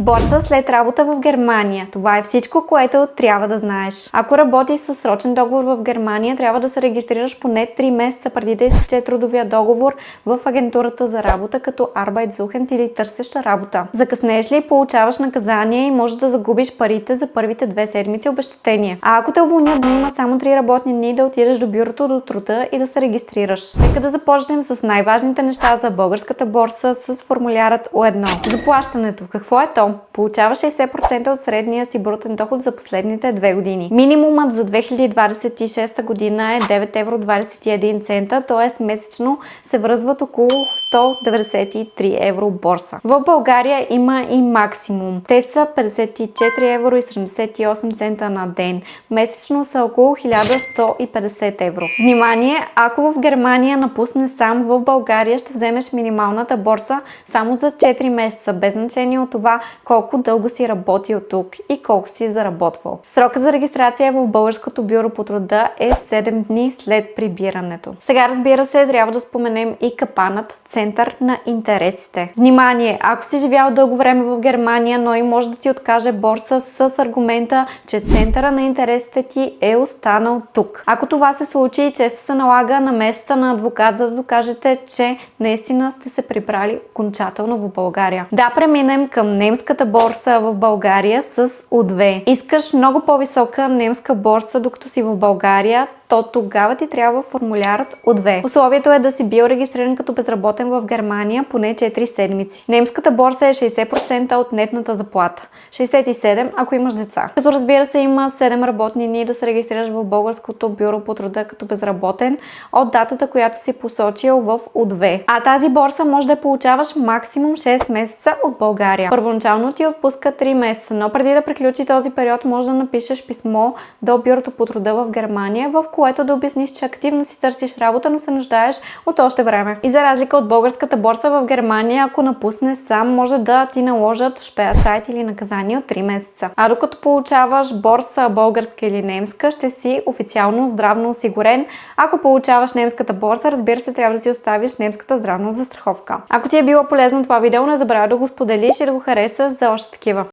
Борса след работа в Германия. Това е всичко, което трябва да знаеш. Ако работиш със срочен договор в Германия, трябва да се регистрираш поне 3 месеца преди да изтече трудовия договор в агентурата за работа като Arbeitssuchend или търсеща работа. Закъснееш ли, получаваш наказание и можеш да загубиш парите за първите 2 седмици обезщетение. А ако те уволнят, но има само 3 работни дни, да отидеш до бюрото до труда и да се регистрираш. Нека да започнем с най-важните неща за българската борса с формулярът У1. Заплащането. Какво е то? Получава 60% от средния си брутен доход за последните 2 години. Минимумът за 2026 година е 9,21 евро, т.е. месечно се връзват около 193 евро борса. В България има и максимум. Те са 54,78 евро на ден. Месечно са около 1150 евро. Внимание! Ако в Германия напусне сам, в България ще вземеш минималната борса само за 4 месеца, без значение от това колко дълго си работил тук и колко си заработвал. Срока за регистрация в българското бюро по труда е 7 дни след прибирането. Сега, разбира се, трябва да споменем и капанът център на интересите. Внимание! Ако си живял дълго време в Германия, но и може да ти откаже борса с аргумента, че центъра на интересите ти е останал тук. Ако това се случи, често се налага на месеца на адвокат, за да докажете, че наистина сте се прибрали окончателно в България. Да, преминем към немската борса в България с У2. Искаш много по-висока немска борса, докато си в България, то тогава ти трябва формулярът У2. Условието е да си бил регистриран като безработен в Германия поне 4 седмици. Немската борса е 60% от нетната заплата. 67% ако имаш деца. Като разбира се, има 7 работни дни да се регистрираш в българското бюро по труда като безработен от датата, която си посочил в У2. А тази борса може да получаваш максимум 6 месеца от България. Първоначално ти отпуска 3 месеца, но преди да приключи този период може да напишеш писмо до бюрото по труда в Германия, в което да обясниш, че активно си търсиш работа, но се нуждаеш от още време. И за разлика от българската борса в Германия, ако напуснеш сам, може да ти наложат шпеацайт или наказание от 3 месеца. А докато получаваш борса българска или немска, ще си официално здравно осигурен. Ако получаваш немската борса, разбира се, трябва да си оставиш немската здравна застраховка. Ако ти е било полезно това видео, не забравяй да го споделиш и да го харесаш за още такива.